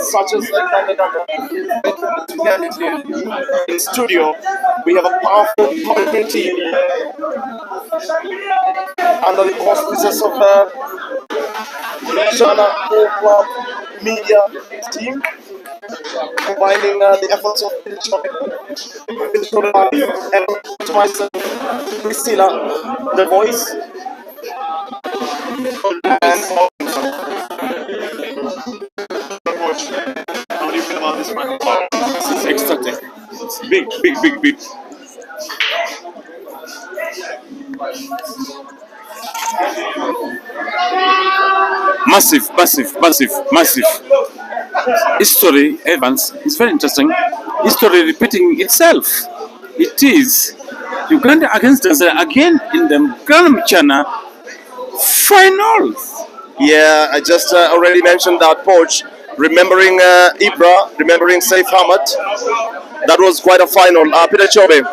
Such as in studio, we have a powerful competent team under the auspices of MCHANA Club Media team, combining the efforts of myself, Priscilla, the voice, how do you feel about this man? This is ecstatic. Big. Massive. History, Evans, is very interesting. History repeating itself. It is Uganda against Tanzania again in the MCHANA finals. Yeah, I just already mentioned that, Poch. Remembering Ibra, remembering Saif Ahmed, that was quite a final. Peter Chobe,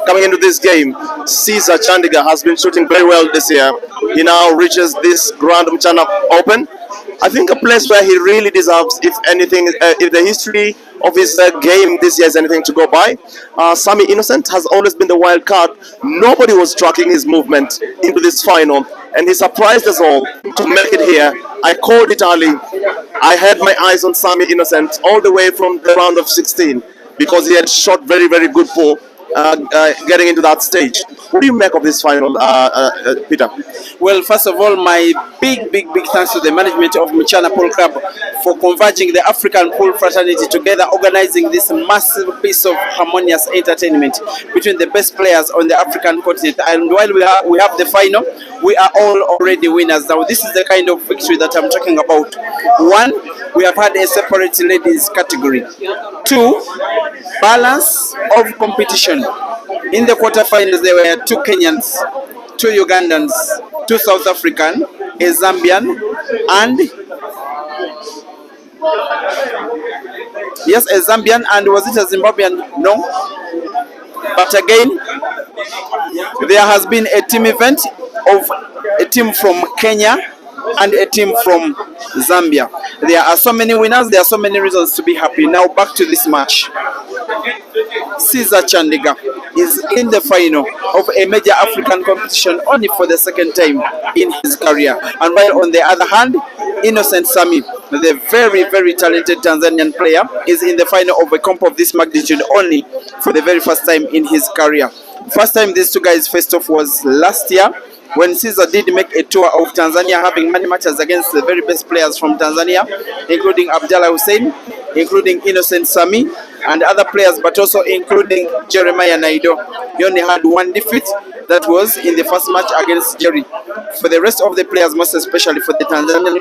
coming into this game, Caesar Chandiga has been shooting very well this year. He now reaches this Grand MCHANA Open. I think a place where he really deserves, if anything, if the history of his game this year is anything to go by. Sammy Innocent has always been the wild card. Nobody was tracking his movement into this final, and he surprised us all to make it here. I called it early. I had my eyes on Sammy Innocent all the way from the round of 16 because he had shot very, very good pool getting into that stage. What do you make of this final, Peter? Well, first of all, my big thanks to the management of MCHANA Pool Club for converging the African pool fraternity together, organizing this massive piece of harmonious entertainment between the best players on the African continent. And while we have the final, we are all already winners. Now, this is the kind of victory that I'm talking about. One, we have had a separate ladies category. Two, balance of competition. In the quarterfinals, there were 2 Kenyans, 2 Ugandans, 2 South African, a Zambian, and yes, a Zambian, and was it a Zimbabwean? No. But again, there has been a team event of a team from Kenya and a team from Zambia. There are so many winners, there are so many reasons to be happy. Now back to this match. Caesar Chandiga is in the final of a major African competition only for the second time in his career. And while on the other hand, Innocent Sammy, the very talented Tanzanian player, is in the final of a comp of this magnitude only for the very first time in his career. First time these two guys faced off was last year, when Caesar did make a tour of Tanzania, having many matches against the very best players from Tanzania, including Abdallah Hussein, including Innocent Sammy, and other players, but also including Jeremiah Naido. He only had one defeat, that was in the first match against Jerry. For the rest of the players, most especially for the Tanzanian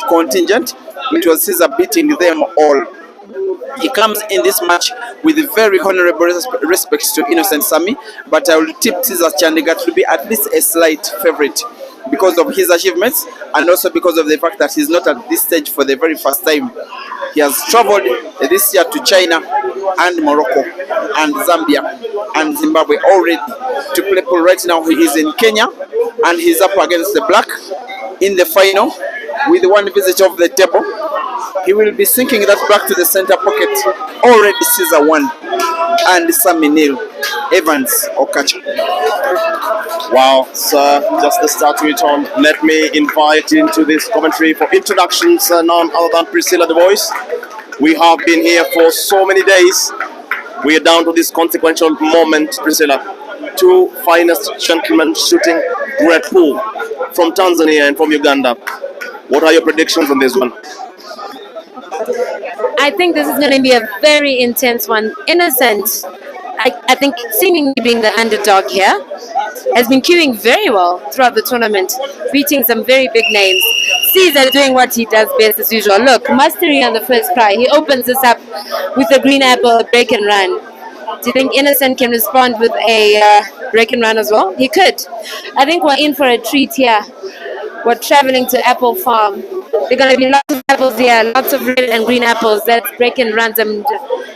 contingent, it was Caesar beating them all. He comes in this match with very honorable respect to Innocent Sammy, but I will tip Caesar Chandiga to be at least a slight favorite because of his achievements and also because of the fact that he's not at this stage for the very first time. He has traveled this year to China and Morocco and Zambia and Zimbabwe already to play pool. Right now he is in Kenya and he's up against the Black in the final with one visit of the table. He will be sinking that back to the center pocket. Already Caesar won. and Sammy Neil Evans Okacha. Wow, sir, just the start to it on. Let me invite into this commentary for introductions, none other than Priscilla the Voice. We have been here for so many days. We are down to this consequential moment, Priscilla. Two finest gentlemen shooting great pool from Tanzania and from Uganda. What are your predictions on this one? I think this is going to be a very intense one. Innocent, I think seemingly being the underdog here, has been queuing very well throughout the tournament, beating some very big names. Caesar doing what he does best as usual. Look, mastery on the first try. He opens this up with a green apple, break and run. Do you think Innocent can respond with a break and run as well? He could. I think we're in for a treat here. We're traveling to Apple Farm. There are going to be lots of apples here, lots of red and green apples. That's break and runs and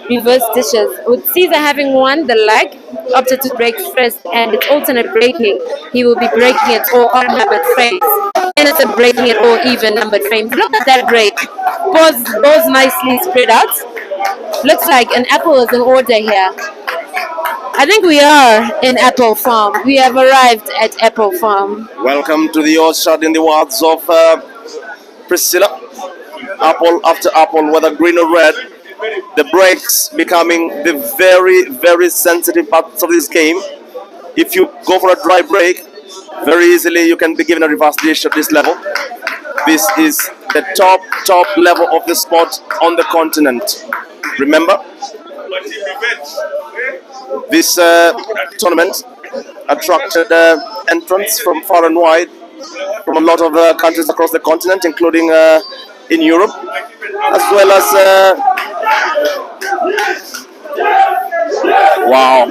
reverse dishes. With Caesar having won the leg, opted to break first, and it's alternate breaking. He will be breaking it all odd numbered frames. Innocent breaking it all even numbered frames. Look at that break. Balls nicely spread out. Looks like an apple is in order here. I think we are in Apple Farm. We have arrived at Apple Farm. Welcome to the orchard, in the words of Priscilla. Apple after apple, whether green or red. The breaks becoming the very, very sensitive parts of this game. If you go for a dry break, very easily you can be given a reverse dish at this level. This is the top level of the sport on the continent. Remember, this tournament attracted entrants from far and wide, from a lot of countries across the continent, including in Europe, as well as wow.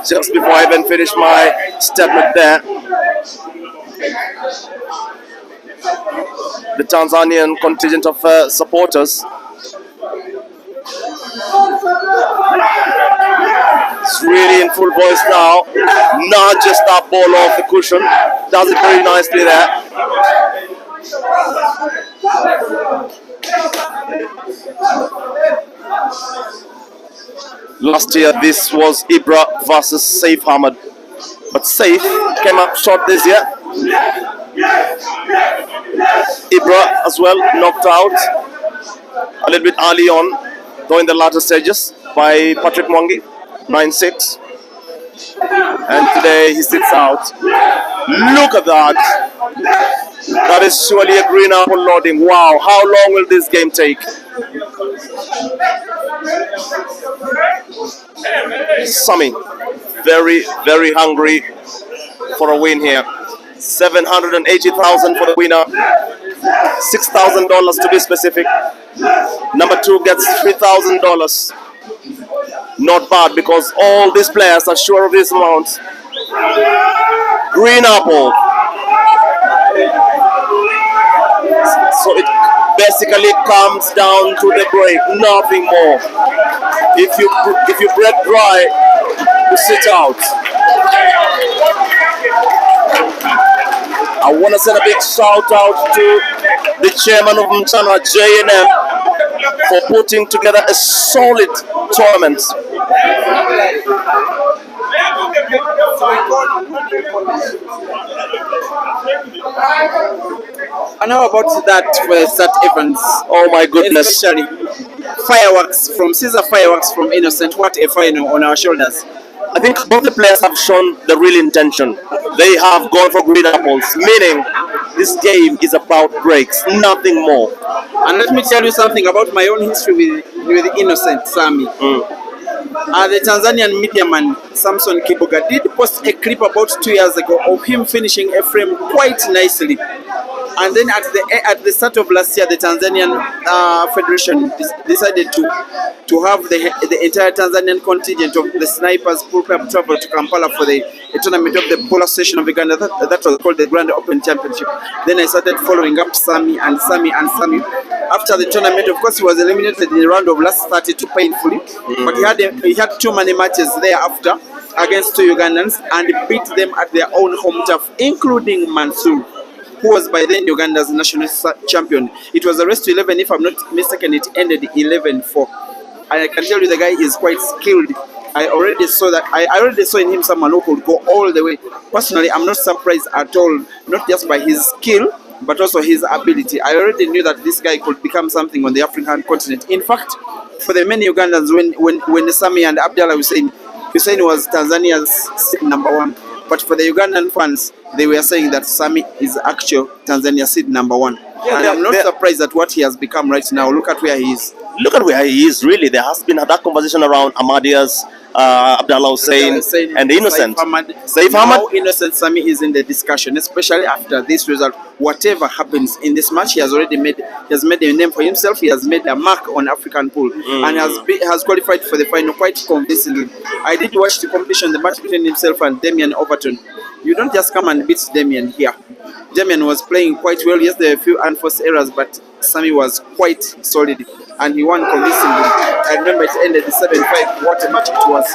Just before I even finish my statement there, the Tanzanian contingent of supporters, it's really in full voice now. Not just that ball off the cushion. Does it very nicely there. Last year this was Ibra versus Saif Ahmed, but Saif came up short this year. Ibra as well knocked out a little bit early on, though in the latter stages, by Patrick Mwangi, 9-6. And today he sits out. Look at that. That is surely a green apple loading. Wow, how long will this game take? Sammy, very, very hungry for a win here. 780,000 for the winner. $6,000 to be specific. Number two gets $3,000. Not bad, because all these players are sure of this amount. Green apple. So it basically comes down to the break, nothing more. If you break dry, you sit out. I want to send a big shout out to the chairman of MCHANA, J&M, for putting together a solid tournament. And how about that for Sat Evans? Oh my goodness. Especially fireworks from Caesar, fireworks from Innocent. What a final on our shoulders. I think both the players have shown the real intention. They have gone for green apples, meaning this game is about breaks, nothing more. And let me tell you something about my own history with Innocent, Sammy. The Tanzanian media man, Samson Kibuga, did post a clip about 2 years ago of him finishing a frame quite nicely. And then at the start of last year, the Tanzanian Federation decided to have the entire Tanzanian contingent of the snipers pool club travel to Kampala for the tournament of the Polar Station of Uganda. That was called the Grand Open Championship. Then I started following up Sammy. After the tournament, of course, he was eliminated in the round of last 32 painfully. But he had too many matches thereafter against two Ugandans and beat them at their own home turf, including Mansour, who was by then Uganda's national champion. It was a race to 11, if I'm not mistaken. It ended 11-4. I can tell you the guy is quite skilled. I already saw that. I already saw in him someone who could go all the way. Personally, I'm not surprised at all, not just by his skill, but also his ability. I already knew that this guy could become something on the African continent. In fact, for the many Ugandans, when Sammy and Abdallah Hussein was Tanzania's seed number one. But for the Ugandan fans, they were saying that Sammy is actual Tanzania seed number one. Yeah, and I'm not surprised at what he has become right now. Look at where he is. Look at where he is, really. There has been that conversation around Ahmadia's, Abdallah Hussein, and the Innocent. Saif Now Ahmad. Innocent Sammy is in the discussion, especially after this result. Whatever happens in this match, he has already made a name for himself. He has made a mark on African pool and has qualified for the final quite convincingly. I did watch the competition, the match between himself and Damien Overton. You don't just come and beat Damien here. Damien was playing quite well. Yes, there were a few unforced errors, but Sammy was quite solid and he won convincingly. I remember it ended 7-5. What a match it was.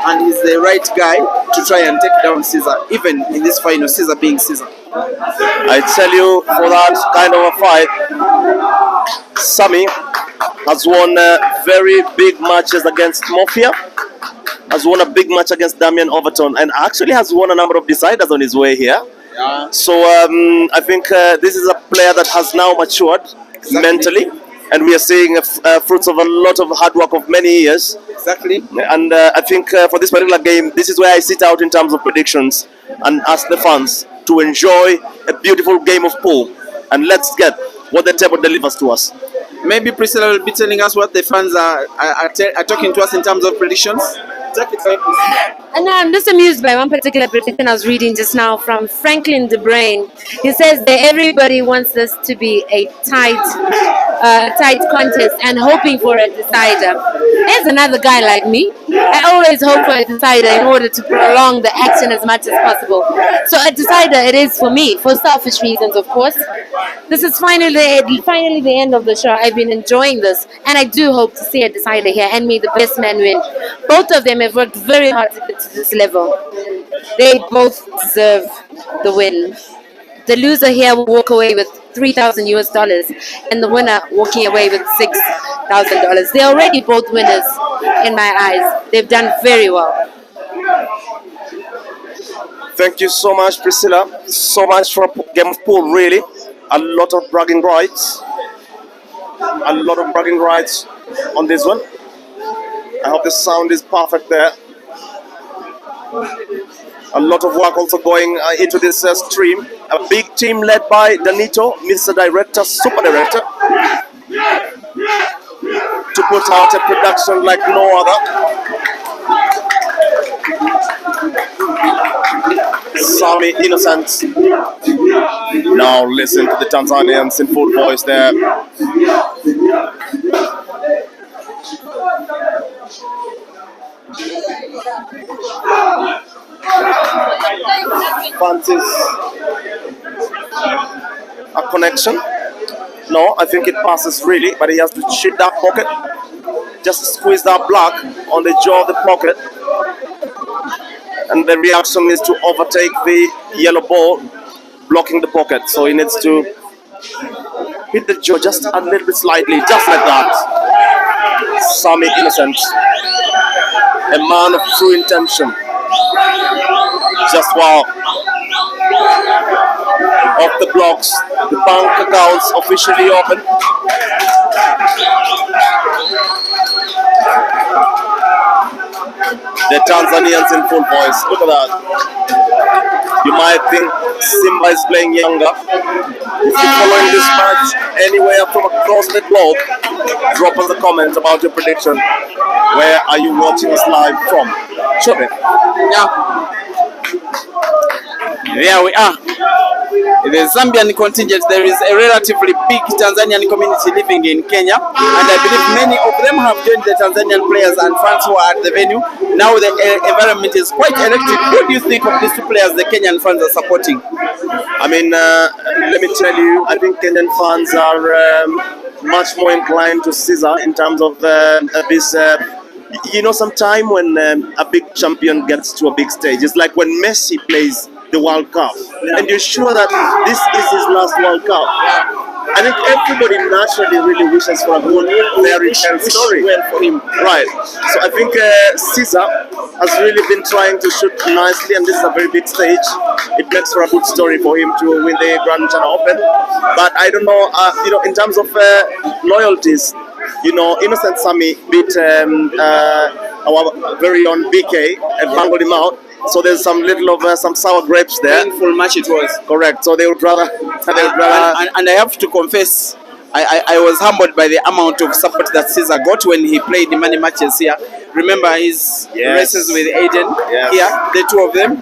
And he's the right guy to try and take down Caesar, even in this final, Caesar being Caesar. I tell you, for that kind of a fight, Sammy has won very big matches against Mafia, has won a big match against Damien Overton, and actually has won a number of deciders on his way here. Yeah. So I think this is a player that has now matured mentally, and we are seeing fruits of a lot of hard work of many years. Exactly. And I think for this particular game, this is where I sit out in terms of predictions and ask the fans to enjoy a beautiful game of pool. And let's get what the table delivers to us. Maybe Priscilla will be telling us what the fans are talking to us in terms of predictions. Take it away, Priscilla. And I'm just amused by one particular prediction I was reading just now from Franklin De Brain. He says that everybody wants this to be a tight contest and hoping for a decider. There's another guy like me. I always hope for a decider in order to prolong the action as much as possible. So a decider it is for me, for selfish reasons, of course. This is finally the end of the show. I've been enjoying this, and I do hope to see a decider here and may the best man win. Both of them have worked very hard to get to this level. They both deserve the win. The loser here will walk away with $3,000 and the winner walking away with $6,000. They're already both winners in my eyes. They've done very well. Thank you so much, Priscilla. So much for a game of pool, really. A lot of bragging rights. A lot of bragging rights on this one. I hope the sound is perfect there. A lot of work also going into this stream. A big team led by Danito, Mr. Director, Super Director, to put out a production like no other. Sammy Innocent. Now listen to the Tanzanians in full voice there. Fancies a connection. No, I think it passes really, but he has to shoot that pocket. Just squeeze that block on the jaw of the pocket. And the reaction is to overtake the yellow ball, blocking the pocket. So he needs to hit the jaw just a little bit slightly, just like that. Sammy Innocent, a man of true intention. Just wow. Off the blocks, the bank accounts officially open. The Tanzanians in full voice. Look at that. You might think Simba is playing younger. If you're following this match anywhere from across the globe, drop us a comment about your prediction. Where are you watching us live from? Chobe. Yeah. There we are. The Zambian contingent, there is a relatively big Tanzanian community living in Kenya, and I believe many of them have joined the Tanzanian players and fans who are at the venue. Now the environment is quite electric. What do you think of these two players the Kenyan fans are supporting? I mean, let me tell you, I think Kenyan fans are much more inclined to Caesar in terms of this. You know, sometime when a big champion gets to a big stage, it's like when Messi plays the World Cup, and you're sure that this is his last World Cup. I think everybody naturally really wishes for a good fairy tale story. Well for him. Right. So I think Caesar has really been trying to shoot nicely, and this is a very big stage. It makes for a good story for him to win the Grand MCHANA Open. But I don't know, in terms of loyalties, Innocent Sammy beat our very own BK and bangled him out. So there's some little of some sour grapes there. Painful match it was. Correct. So they would rather. And I have to confess, I was humbled by the amount of support that Caesar got when he played the money matches here. Remember his races with Aiden here, the two of them.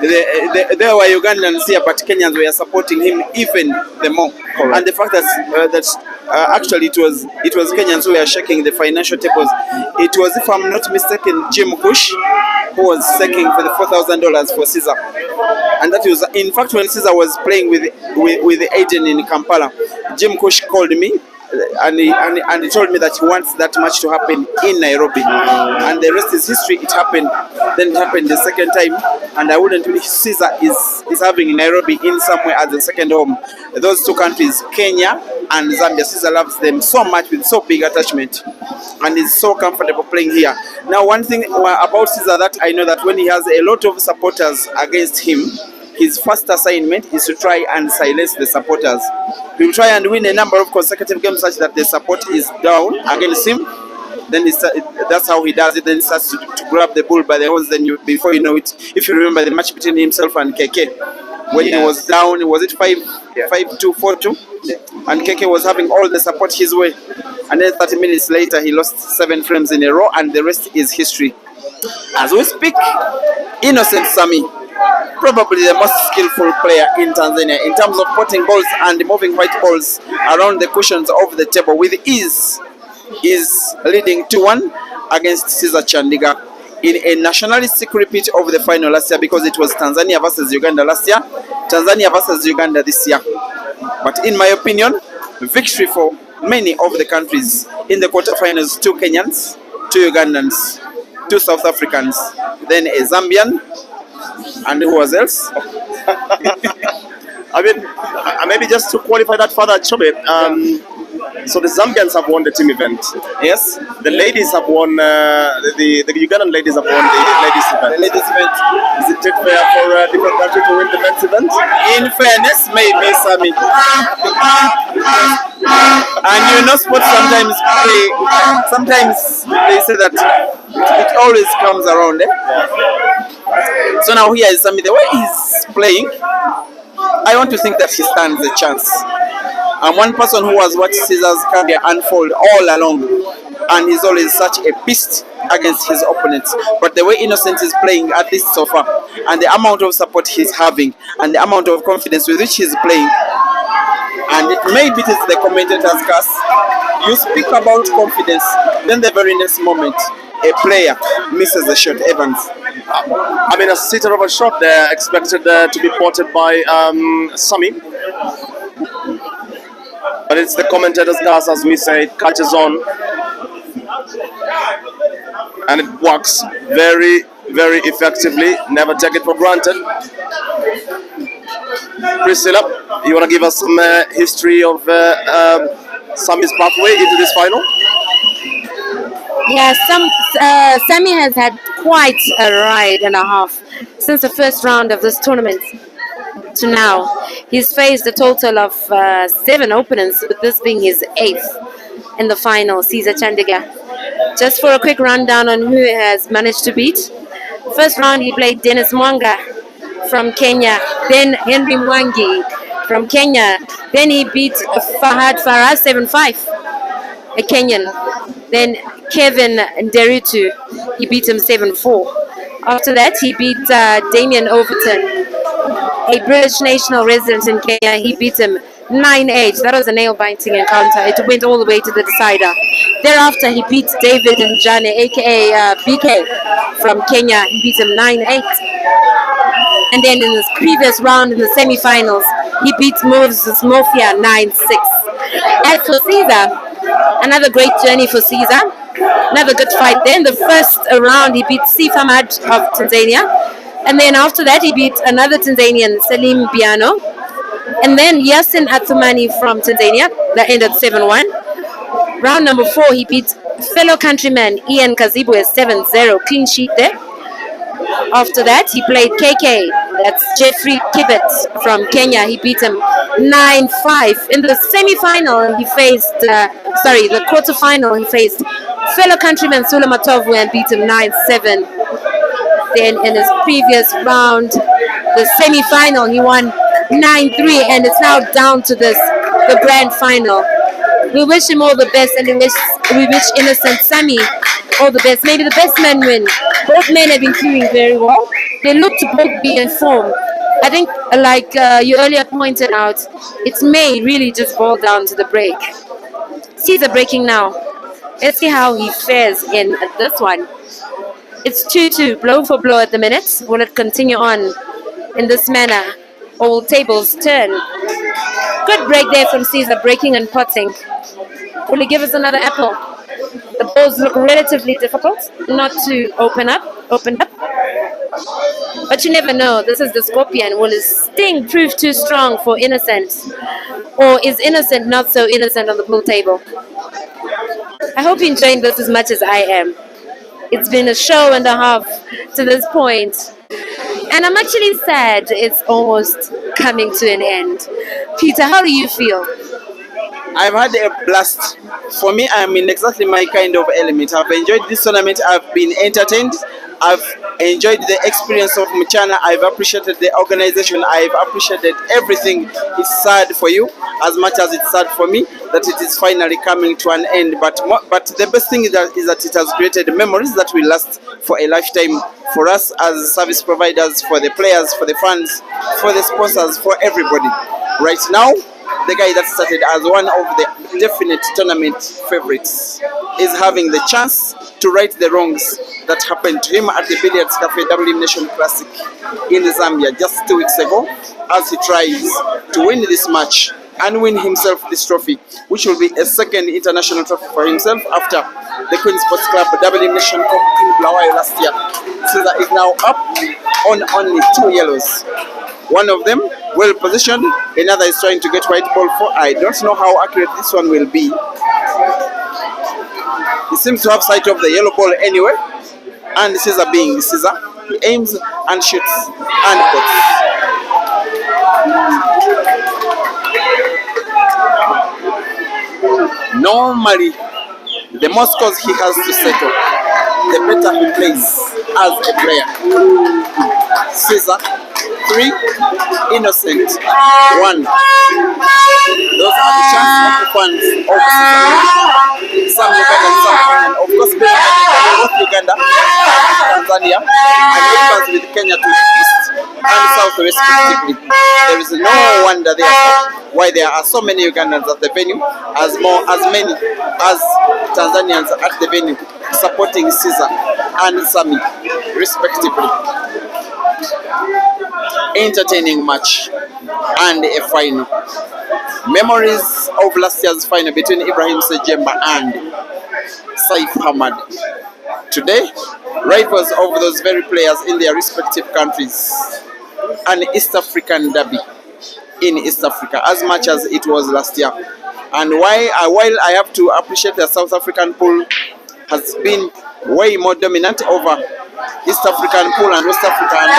There were Ugandans here, but Kenyans were supporting him even the more. Correct. And the fact that actually it was Kenyans who were shaking the financial tables. It was, if I'm not mistaken, Jim Kush who was seeking for the $4,000 for Caesar. And that was, in fact, when Caesar was playing with Aiden in Kampala, Jim Kush called me and he told me that he wants that match to happen in Nairobi. And the rest is history. It happened. Then it happened the second time, and I wouldn't believe Caesar is having Nairobi in somewhere as the second home. Those two countries, Kenya and Zambia, Caesar loves them so much with so big attachment, and is so comfortable playing here. Now, one thing about Caesar that I know, that when he has a lot of supporters against him, his first assignment is to try and silence the supporters. He will try and win a number of consecutive games such that the support is down against him. Then that's how he does it. Then he starts to grab the bull by the horns. Then before you know it, if you remember the match between himself and KK, when he was down, was it 5-2, 4-2? And KK was having all the support his way. And then 30 minutes later, he lost 7 frames in a row, and the rest is history. As we speak, Innocent Sammy, probably the most skillful player in Tanzania in terms of putting balls and moving white balls around the cushions of the table with ease, is leading 2-1 against Caesar Chandiga in a nationalistic repeat of the final last year, because it was Tanzania versus Uganda last year, Tanzania versus Uganda this year. But in my opinion, victory for many of the countries in the quarterfinals: 2 Kenyans, 2 Ugandans, 2 South Africans, then a Zambian, and who was else? I mean, maybe just to qualify that further, Chobe, so the Zambians have won the team event. Yes. The ladies have won, the Ugandan ladies have won the ladies event. The ladies event. Is it fair for a different country to win the men's event? In fairness, maybe, Sammy. And sports sometimes they say that it always comes around. So now here is Sammy. The way he's playing, I want to think that he stands a chance. I'm one person who has watched Caesar's career unfold all along, and he's always such a beast against his opponents. But the way Innocent is playing, at least so far, and the amount of support he's having, and the amount of confidence with which he's playing, and it may be the commentator's curse. You speak about confidence, then the very next moment, a player misses a shot. Evans. I mean, a sitter of a shot there, expected to be potted by Sammy. But it's the commentator's curse, as we say. It catches on. And it works very, very effectively. Never take it for granted. Priscilla, you want to give us some history of Sammy's pathway into this final? Yeah, Sammy has had quite a ride and a half since the first round of this tournament to now. He's faced a total of 7 opponents, with this being his 8th in the final, Caesar Chandiga. Just for a quick rundown on who he has managed to beat. First round, he played Dennis Mwanga from Kenya, then Henry Mwangi from Kenya. Then he beat Fahad Farah 7-5, a Kenyan. Then Kevin Nderitu, he beat him 7-4. After that, he beat Damien Overton, a British national resident in Kenya. He beat him 9-8. That was a nail-biting encounter. It went all the way to the decider. Thereafter, he beat David Njane, aka BK from Kenya. He beat him 9-8. And then in his previous round, in the semi-finals, he beat Moses Mofia 9-6. As for Caesar, another great journey for Caesar. Another good fight there. In the first round, he beat Sifa Ahmad of Tanzania. And then after that, he beat another Tanzanian, Salim Biano. And then Yasin Athumani from Tanzania, that ended 7-1. Round number 4, he beat fellow countryman Ian Kazibwe 7-0, clean sheet there. After that, he played KK, that's Jeffrey Kibet from Kenya. He beat him 9-5. In the semi-final, he faced, the quarter-final, he faced fellow countryman Sula Matovu and beat him 9-7. Then in his previous round, the semi-final, he won 9-3, and it's now down to the grand final. We wish him all the best, and we wish Innocent Sammy all the best. Maybe the best men win. Both men have been queuing very well. They look to both be in form. I think, like you earlier pointed out, it may really just boil down to the break. Caesar breaking now. Let's see how he fares in this one. It's 2-2, blow for blow at the minute. Will it continue on in this manner, or will tables turn? Good break there from Caesar, breaking and potting. Will he give us another apple? The balls look relatively difficult, not to open up. But you never know. This is the Scorpion. Will his sting prove too strong for Innocent? Or is Innocent not so innocent on the pool table? I hope you're enjoying this as much as I am. It's been a show and a half to this point. And I'm actually sad it's almost coming to an end. Peter, how do you feel? I've had a blast. For me, I'm in exactly my kind of element. I've enjoyed this tournament. I've been entertained. I've enjoyed the experience of MCHANA. I've appreciated the organization. I've appreciated everything. It's sad for you as much as it's sad for me that it is finally coming to an end. But the best thing is that it has created memories that will last for a lifetime for us as service providers, for the players, for the fans, for the sponsors, for everybody. Right now, the guy that started as one of the definite tournament favorites is having the chance to right the wrongs that happened to him at the Billiards Cafe Elimination Classic in Zambia just 2 weeks ago, as he tries to win this match and win himself this trophy, which will be a second international trophy for himself after the Queen Sports Club Elimination Cup in Bulawayo last year. Caesar is now up on only 2 yellows. One of them well positioned, another is trying to get white ball for. I don't know how accurate this one will be. He seems to have sight of the yellow ball anyway. And Caesar being Caesar, he aims and shoots and puts. Normally, the more scores he has to settle, the better he plays as a player. Caesar 3, Innocent 1. Those are the chance occupants of some Uganda, and of course both Uganda, Tanzania, and neighbors with Kenya to the east and south respectively. There is no wonder therefore why there are so many Ugandans at the venue, as many as Tanzanians at the venue supporting Caesar and Sammy respectively. Entertaining match and a final. Memories of last year's final between Ibrahim Sejemba and Saif Hamad. Today, rivals of those very players in their respective countries. An East African derby in East Africa, as much as it was last year. And while I have to appreciate the South African pool has been way more dominant over East African pool and West Africa, and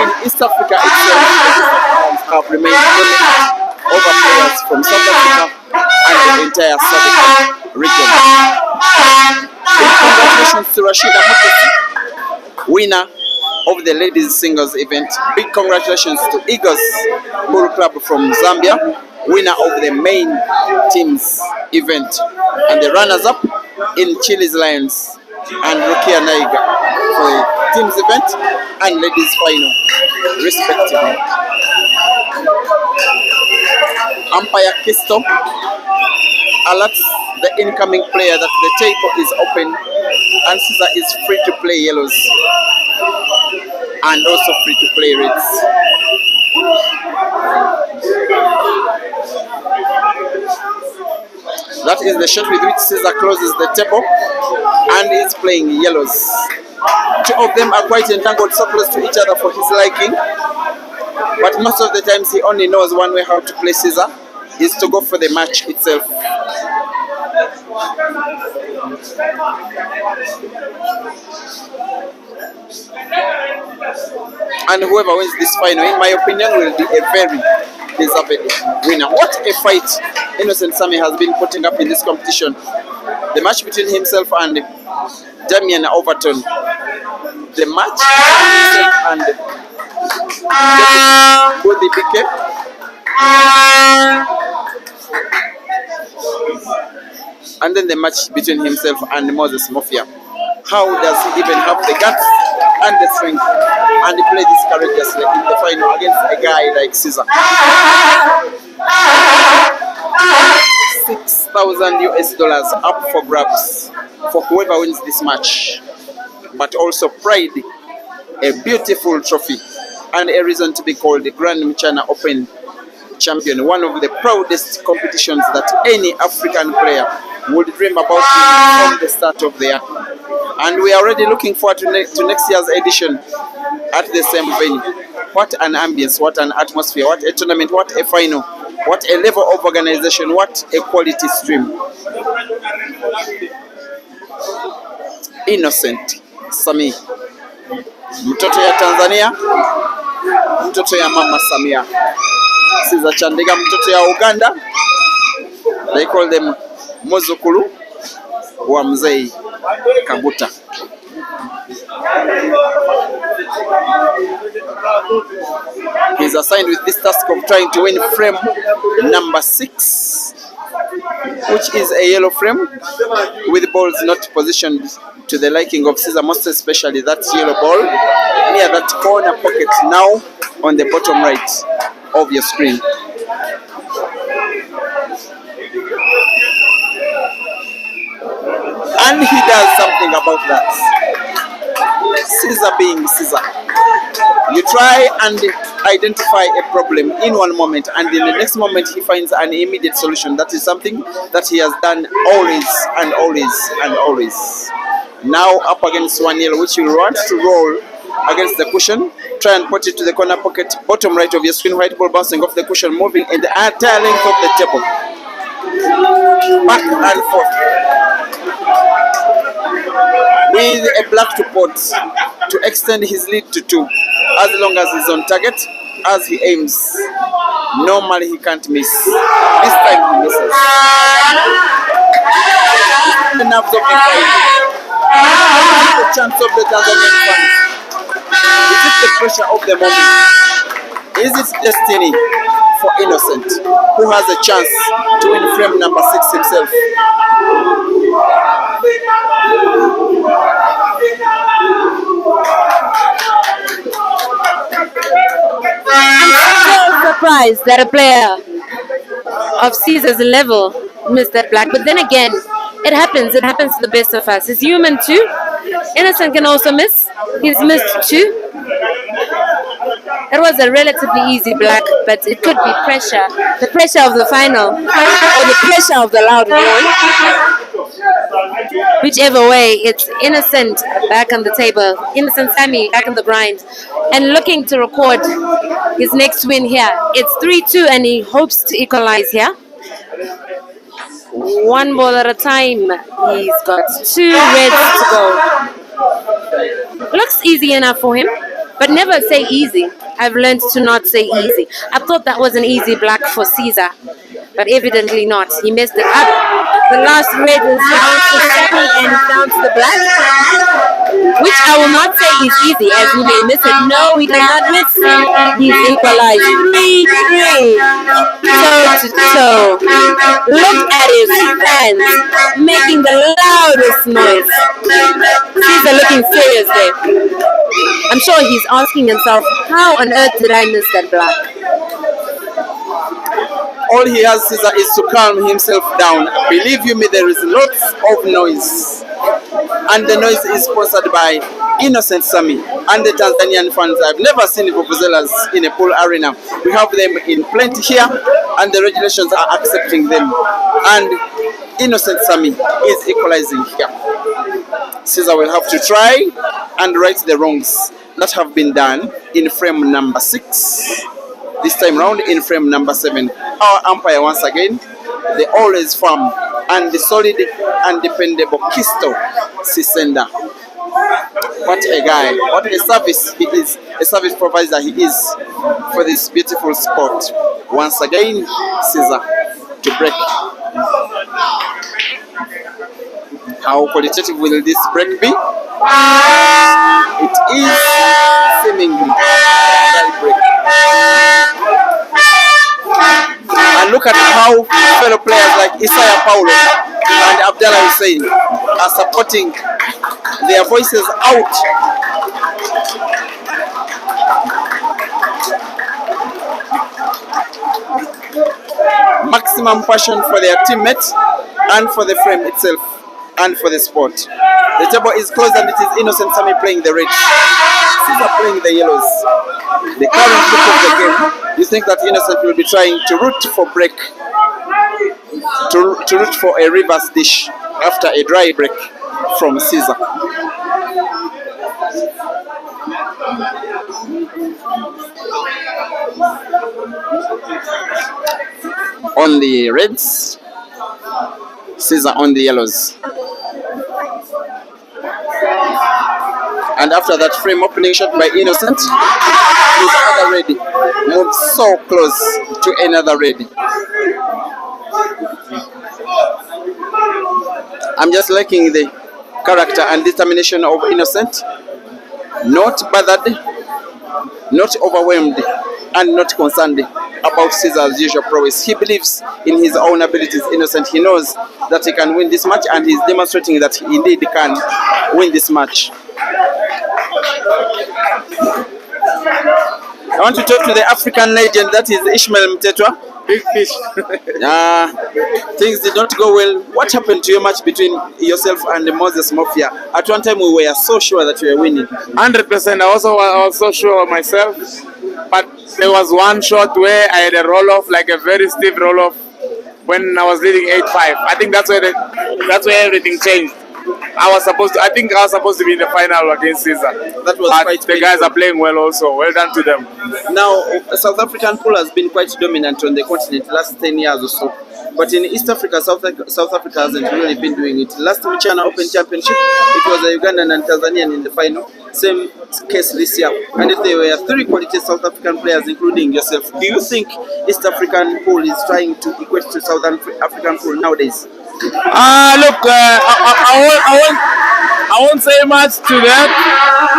in East Africa itself, have remained dominant over players from South Africa and the entire Southern region. Big congratulations to Rashida Mutesi, winner of the ladies singles event. Big congratulations to Eagles Bull Club from Zambia, winner of the main teams event, and the runners-up in Chile's Lions and Rukia Naiga for the teams event and ladies final respectively. Umpire Kisto alerts the incoming player that the table is open and Caesar is free to play yellows and also free to play reds. That is the shot with which Caesar closes the table and is playing yellows. Two of them are quite entangled so close to each other for his liking. But most of the times he only knows one way how to play Caesar, is to go for the match itself. And whoever wins this final, in my opinion, will be a very deserved winner. What a fight Innocent Sammy has been putting up in this competition. The match between himself and Damian Overton. The match and Bodi Bike. And then the match between himself and Moses Mafia. How does he even have the guts and the strength and play this courageously in the final against a guy like Caesar? 6,000 US dollars up for grabs for whoever wins this match. But also pride, a beautiful trophy, and a reason to be called the Grand MCHANA Open champion. One of the proudest competitions that any African player would dream about from the start of the year. And we are already looking forward to next year's edition at the same venue. What an ambience, what an atmosphere, what a tournament, what a final, what a level of organization, what a quality stream. Innocent Sammy, mtoto ya Tanzania, mtoto ya Mama Samia. Caesar Chandega, mtoto ya Uganda. They call them Mozukulu wa Mzee Kaguta. He's assigned with this task of trying to win frame number 6, which is a yellow frame with balls not positioned to the liking of Caesar, most especially that yellow ball near that corner pocket now on the bottom right of your screen. And he does something about that. Caesar being Caesar. You try and identify a problem in one moment, and in the next moment he finds an immediate solution. That is something that he has done always and always and always. Now up against one yellow, which you want to roll against the cushion. Try and put it to the corner pocket, bottom right of your screen. White ball bouncing off the cushion, moving in the entire length of the table. Back and forth. With a black to pot to extend his lead to 2. As long as he's on target, as he aims, normally he can't miss. This time he misses. The nerves of the fight. The chance of the Tanzanian fans. Is it the pressure of the moment? Is it destiny for Innocent, who has a chance to win frame number 6 himself? I'm so surprised that a player of Caesar's level missed that black, but then again, it happens to the best of us. He's human too. Innocent can also miss. He's missed too. It was a relatively easy black, but it could be pressure. The pressure of the final, or the pressure of the loud one. Whichever way, it's Innocent back on the table. Innocent Sammy back on the grind. And looking to record his next win here. It's 3-2 and he hopes to equalize here. One ball at a time. He's got 2 reds to go. Looks easy enough for him, but never say easy. I've learned to not say easy. I thought that was an easy black for Caesar, but evidently not. He messed it up. The last red is down to Sammy and down to the black, which I will not say is easy, as he may miss it. No, he did not miss. He's equalized 3-3. Toe to toe. Look at his fans making the loudest noise. Caesar looking serious there. I'm sure he's asking himself, how on earth did I miss that black? All he has, Caesar, is to calm himself down. Believe you me, there is lots of noise. And the noise is sponsored by Innocent Sammy and the Tanzanian fans. I've never seen vuvuzelas in a pool arena. We have them in plenty here, and the regulations are accepting them. And Innocent Sammy is equalizing here. Caesar will have to try and right the wrongs. that have been done in frame number 6. This time round in frame number 7. Our umpire once again, the always firm and the solid and dependable Kisto Sisenda. What a guy, what a service he is, a service provider he is for this beautiful sport. Once again, Caesar to break. How qualitative will this break be? It is seemingly a break. And look at how fellow players like Isaiah Paulo and Abdallah Hussein are supporting their voices out. Maximum passion for their teammates and for the frame itself and for the sport. The table is closed and it is Innocent Sammy playing the reds. Caesar playing the yellows. The current look of the game, you think that Innocent will be trying to root for break, to root for a reverse dish after a dry break from Caesar. On the reds, Caesar on the yellows. And after that frame opening shot by Innocent, his other ready moves so close to another ready. I'm just liking the character and determination of Innocent. Not bothered, not overwhelmed, and not concerned about Caesar's usual prowess. He believes in his own abilities. Innocent, he knows that he can win this match, and he's demonstrating that he indeed can win this match. I want to talk to the African legend, that is Ishmael Mtetwa. Big fish. Things did not go well. What happened to your match between yourself and Moses Mafia? At one time we were so sure that you were winning. 100%. I was so sure of myself. But there was one shot where I had a roll-off, like a very stiff roll-off, when I was leading 8-5. I think that's where everything changed. I think I was supposed to be in the final against Caesar. That was but quite the guys are playing well also. Well done to them. Now, South African pool has been quite dominant on the continent the last 10 years or so. But in East Africa, South Africa hasn't really been doing it. Last MCHANA Open Championship, it was a Ugandan and Tanzanian in the final. Same case this year. And if there were 3 quality South African players, including yourself, do you think East African pool is trying to equate to South African pool nowadays? Look, I won't say much to that,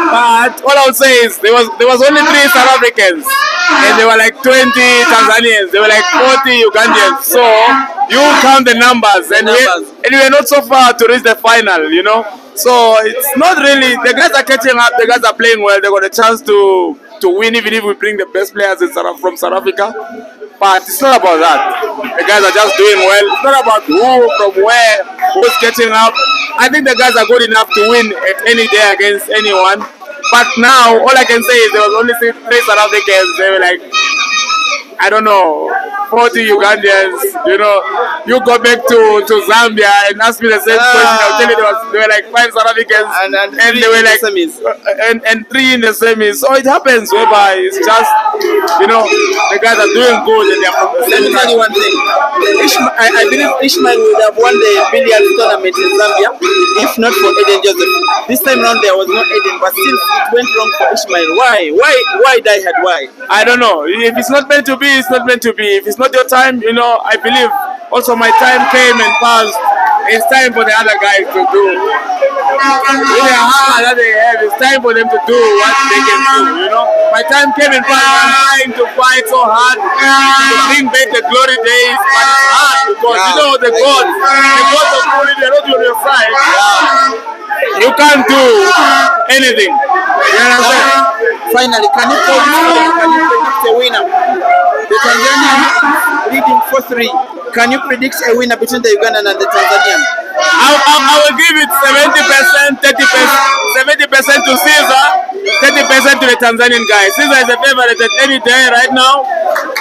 but all I would say is there was only 3 South Africans, and there were like 20 Tanzanians, there were like 40 Ugandans. So you count the numbers, and we are not so far to reach the final, you know. So it's not really, the guys are catching up, the guys are playing well, they got a chance to win even if we bring the best players from South Africa. But it's not about that. The guys are just doing well. It's not about who, from where, who's catching up. I think the guys are good enough to win any day against anyone. But now, all I can say is there was only 3 South Africans. They were like, I don't know, 40 Ugandans. You know, you go back to Zambia and ask me the same question. I'll tell you there were like 5 South Africans and they were like and 3 in the semis. So it happens whereby it's just, you know, the guys are doing good and they're from the Let me tell you one thing. I believe Ishmael would have won the billiards tournament in Zambia if not for Eden Joseph. This time around there was no Eden, but still it went wrong for Ishmael. Why die hard? Why? I don't know. If it's not meant to be, it's not meant to be. If it's not your time, you know, I believe also my time came and passed. It's time for the other guys to do. With the heart that they have, it's time for them to do what they can do, you know. My time came and passed. I'm trying to fight so hard to bring back the glory days, but it's hard because, you know, the gods of glory, they're not on your side. You can't do anything. You understand? Finally, can you predict a winner? The Tanzanian leading 4-3. Can you predict a winner between the Ugandan and the Tanzanian? I will give it 70%, 30%, 70% to Caesar, 30% to the Tanzanian guy. Caesar is a favorite at any day right now,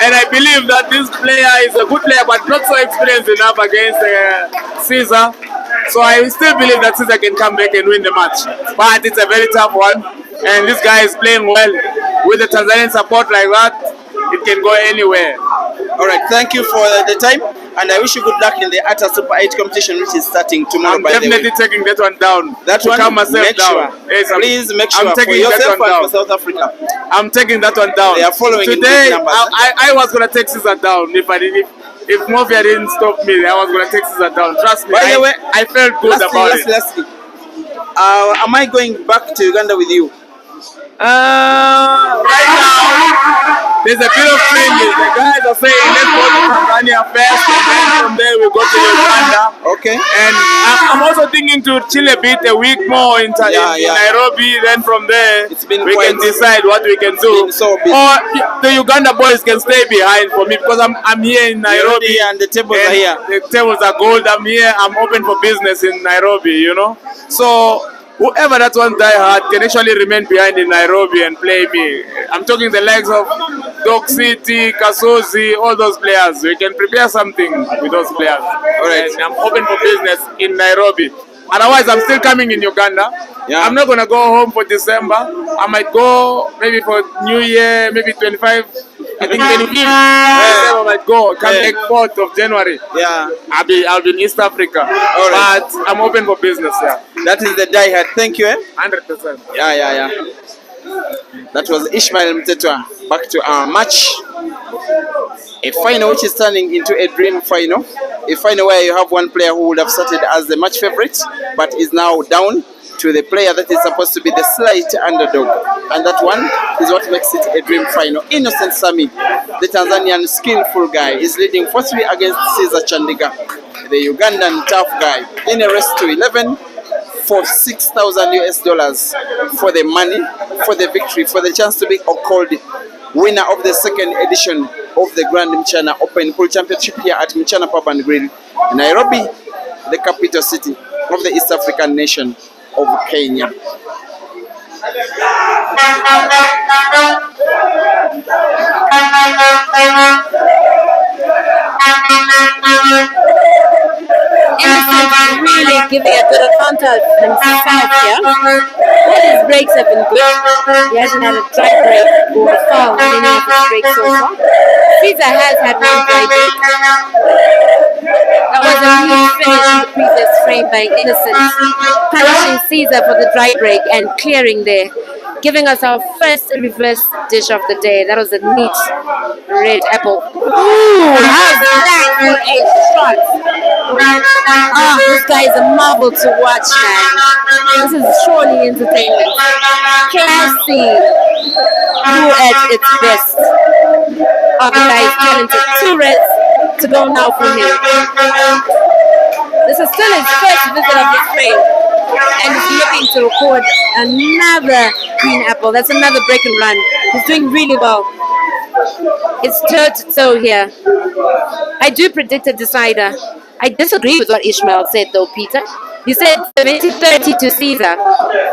and I believe that this player is a good player, but not so experienced enough against Caesar. So I still believe that Caesar can come back and win the match, but it's a very tough one. and this guy is playing well. With the Tanzanian support like that, it can go anywhere. All right, thank you for the time, and I wish you good luck in the Ata Super 8 competition, which is starting tomorrow. I'm by definitely the way. taking that one down. That to one, calm myself make down. sure. Yes, Please make sure I'm for taking that yourself one and down. for South Africa. I'm taking that one down. They are following in Today, big numbers. I was gonna take Caesar down if Mafia didn't stop me. I was gonna take Caesar down. Trust me. By the way, I felt good about it. Lastly, am I going back to Uganda with you? Right now, there's a bit of fringes. The guys are saying, let's go to Tanzania first, and then from there we go to Uganda. Okay. And I'm also thinking to chill a bit, a week more in Nairobi. Then from there, we can decide what we can do. Or the Uganda boys can stay behind for me because I'm here in Nairobi and the tables are here. The tables are gold. I'm here. I'm open for business in Nairobi. You know, so. Whoever that one die hard can actually remain behind in Nairobi and play me. I'm talking the likes of Dog City, Kasozi, all those players. We can prepare something with those players. All right. And I'm open for business in Nairobi. Otherwise, I'm still coming in Uganda. Yeah. I'm not going to go home for December. I might go maybe for New Year, maybe 25. I think 25th. I might go. Come like 4th of January. Yeah. I'll be in East Africa. All right. But I'm open for business. Yeah. That is the diehard. Thank you. 100%. Yeah. That was Ishmael Mtetwa. Back to our match. A final which is turning into a dream final. A final where you have one player who would have started as the match favorite, but is now down to the player that is supposed to be the slight underdog. And that one is what makes it a dream final. Innocent Sammy, the Tanzanian skillful guy, is leading 4-3 against Caesar Chandiga, the Ugandan tough guy, in a race to 11 for $6,000 for the money, for the victory, for the chance to be called winner of the second edition of the Grand MCHANA Open Pool Championship here at MCHANA Pub and Grill, Nairobi, the capital city of the East African nation of Kenya. Innocent really giving a good account of himself here. All his breaks have been good. He hasn't had a dry break or a foul in any of his breaks so far. Caesar has had one dry break. That was a neat finish in the previous frame by Innocent, punishing Caesar for the dry break and clearing there, giving us our first reverse dish of the day. That was a neat red apple. Ooh, how's that for a shot? This guy is a marvel to watch, man. This is surely entertainment. Classy. Who at its best. The guy is talented. 2 reds to go now for him. This is still his first visit of this frame, and he's looking to record another green apple. That's another break and run. He's doing really well. It's toe-to-toe here. I do predict a decider. I disagree with what Ishmael said though, Peter. You said 70-30 to Caesar.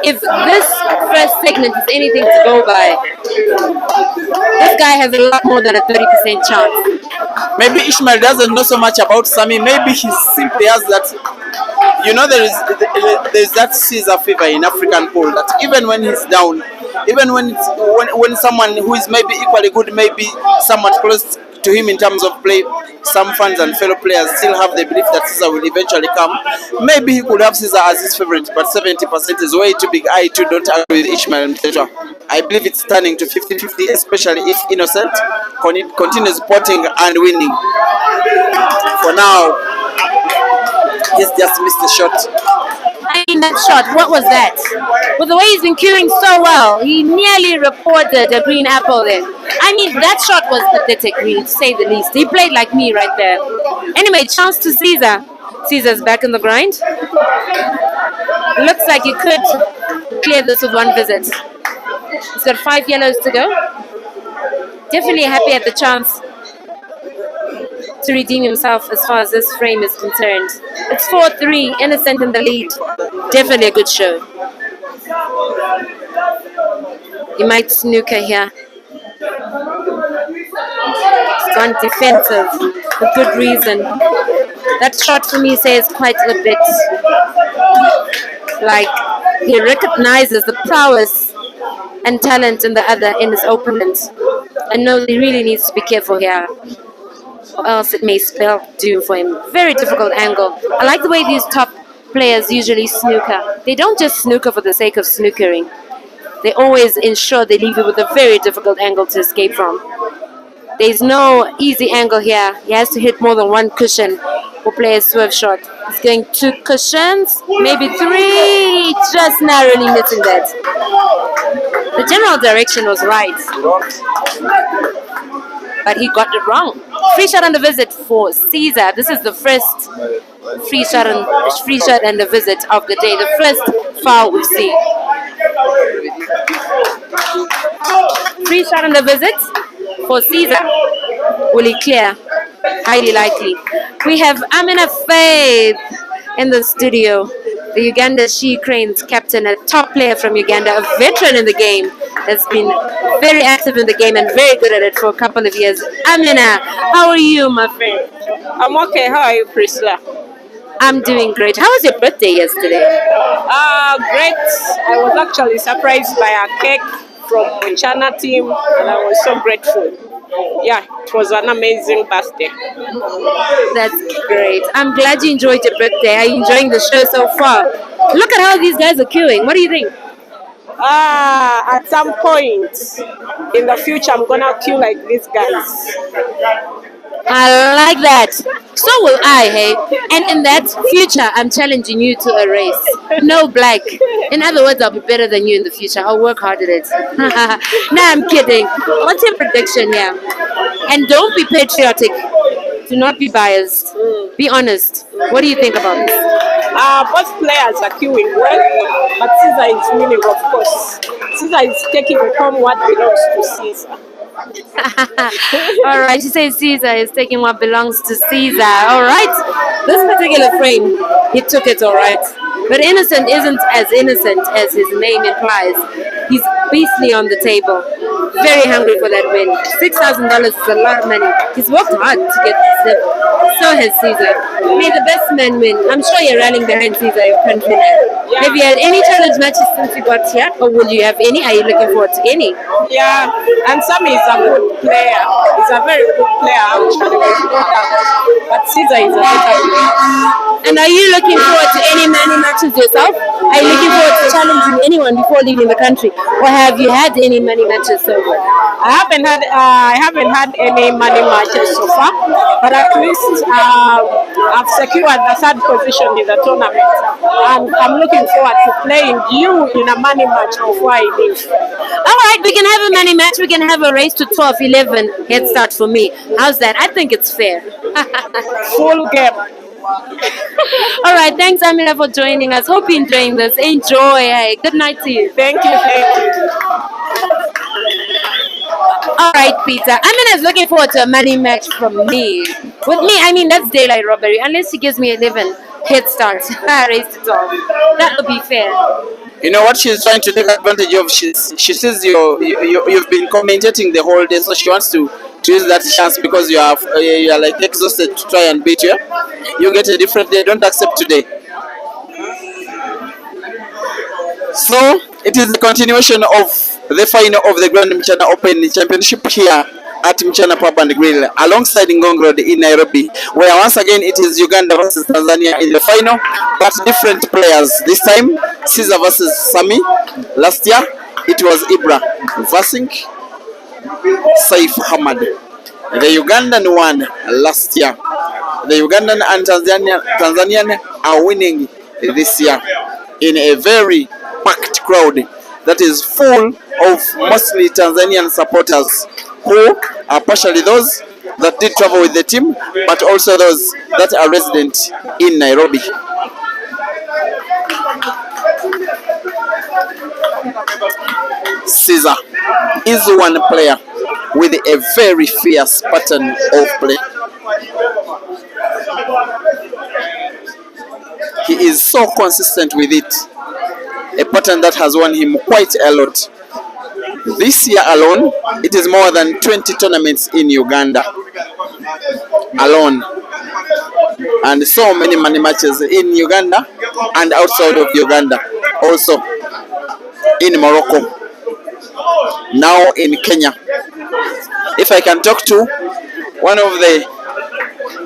If this first segment is anything to go by, this guy has a lot more than a 30% chance. Maybe Ishmael doesn't know so much about Sammy. Maybe he simply has that. You know, there's that Caesar fever in African pool that even when he's down, even when someone who is maybe equally good, maybe somewhat close to him in terms of play, some fans and fellow players still have the belief that Caesar will eventually come. Maybe he could have Caesar as his favorite, but 70% is way too big. I too don't agree with Ishmael Mtetwa. I believe it's turning to 50-50, especially if Innocent continues potting and winning. For now, he's just missed the shot. I mean, that shot, what was that? With the way he's been queuing so well, he nearly reported a green apple there. I mean, that shot was pathetic, really, to say the least. He played like me right there. Anyway, chance to Caesar. Caesar's back in the grind. Looks like he could clear this with one visit. He's got 5 yellows to go. Definitely happy at the chance to redeem himself as far as this frame is concerned. It's 4-3, Innocent in the lead. Definitely a good show. He might snooker here. He's gone defensive for good reason. That shot for me says quite a bit. Like, he recognizes the prowess and talent in the other, in his opponent. And knows he really needs to be careful here, or else it may spell doom for him. Very difficult angle. I like the way these top players usually snooker. They don't just snooker for the sake of snookering. They always ensure they leave you with a very difficult angle to escape from. There's no easy angle here. He has to hit more than one cushion or play a swerve shot. He's going 2 cushions, maybe 3, just narrowly missing that. The general direction was right, but he got it wrong. Free shot on the visit for Caesar. This is the first free shot and the visit of the day. The first foul we see. Free shot on the visit for Caesar. Will he clear? Highly likely. We have Amina Faith in the studio. The Uganda She Cranes captain, a top player from Uganda, a veteran in the game, has been very active in the game and very good at it for a couple of years. Amina, how are you, my friend? I'm okay. How are you, Priscilla? I'm doing great. How was your birthday yesterday? Great. I was actually surprised by a cake from MCHANA team, and I was so grateful. Yeah, it was an amazing birthday. That's great. I'm glad you enjoyed your birthday. Are you enjoying the show so far? Look at how these guys are queuing. What do you think? At some point in the future, I'm gonna queue like these guys. I like that. So will I, hey? And in that future, I'm challenging you to a race. No black. In other words, I'll be better than you in the future. I'll work hard at it. No, I'm kidding. What's your prediction here? And don't be patriotic. Do not be biased. Be honest. What do you think about this? Both players are queuing well, but Caesar is winning, of course. Caesar is taking home what belongs to Caesar. All right, you say Caesar is taking what belongs to Caesar. All right, this particular frame, he took it all right. But innocent isn't as innocent as his name implies. He's beastly on the table. Very hungry for that win. $6,000 is a lot of money. He's worked hard to get this level. So has Caesar. May the best man win. I'm sure you're rallying behind Caesar, your countryman. Yeah. Have you had any challenge matches since you got here? Or will you have any? Are you looking forward to any? Yeah, and Sammy is a good player. He's a very good player, actually. But Caesar is a better player. And are you looking forward to any money matches yourself? Are you looking forward to challenging anyone before leaving the country? Or have you had any money matches so far? I haven't had any money matches so far, but at least I've secured the 3rd position in the tournament, and I'm looking forward to playing you in a money match before I leave. All right, we can have a money match. We can have a race to 12, 11 head start for me. How's that? I think it's fair. Full game. All right, thanks, Amina, for joining us. Hope you're enjoying this. Enjoy. Hey, good night to you. Thank you. All right, Peter. Amina's looking forward to a money match from me. With me, I mean, that's daylight robbery. Unless she gives me 11 head start. Race to 12. That would be fair. You know what she's trying to take advantage of? She sees you've been commentating the whole day, so she wants to use that chance because you are like exhausted to try and beat you. You get a different day. Don't accept today. So it is the continuation of the final of the Grand MCHANA Open Championship here at MCHANA Pub and Grill alongside Ngong Road in Nairobi, where once again it is Uganda versus Tanzania in the final, but different players. This time Caesar versus Sammy. Last year it was Ibra versus Saif Hamad. The Ugandan won last year. The Ugandan and Tanzanian are winning this year in a very packed crowd that is full of mostly Tanzanian supporters who are partially those that did travel with the team, but also those that are resident in Nairobi. Caesar is one player with a very fierce pattern of play. He is so consistent with it, a pattern that has won him quite a lot. This year alone, it is more than 20 tournaments in Uganda alone, and so many money matches in Uganda and outside of Uganda, also in Morocco. now in Kenya. If I can talk to one of the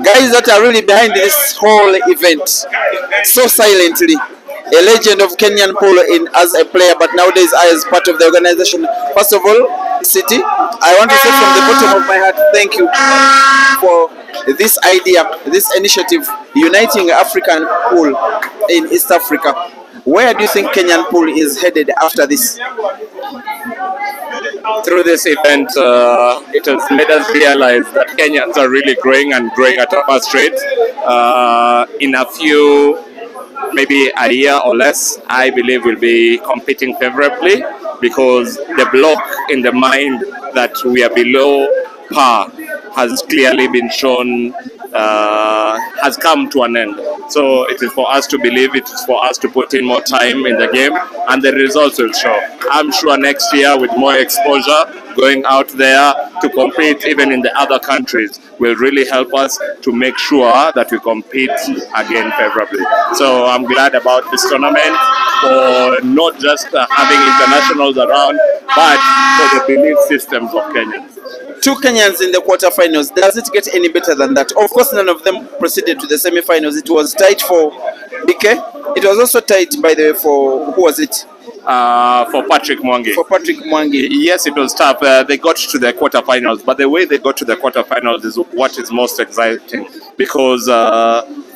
guys that are really behind this whole event, so silently, a legend of Kenyan polo as a player, but nowadays as part of the organization. First of all, City, I want to say from the bottom of my heart, thank you for this idea, this initiative, uniting African pool in East Africa. Where do you think Kenyan pool is headed after this? Through this event, it has made us realize that Kenyans are really growing and growing at a fast rate. In a few, maybe a year or less, I believe we'll be competing favorably, because the block in the mind that we are below par has clearly been shown, has come to an end. So it is for us to believe, it is for us to put in more time in the game, and the results will show. I'm sure next year, with more exposure, going out there to compete even in the other countries will really help us to make sure that we compete again favorably. So I'm glad about this tournament, for not just having internationals around, but for the belief systems of Kenyans. Two Kenyans in the quarterfinals. Does it get any better than that? Of course, none of them proceeded to the semi-finals. It was tight for BK. It was also tight, by the way, for who was it? For Patrick Mwangi. For Patrick Mwangi. Yes, it was tough. They got to the quarterfinals, but the way they got to the quarterfinals is what is most exciting, because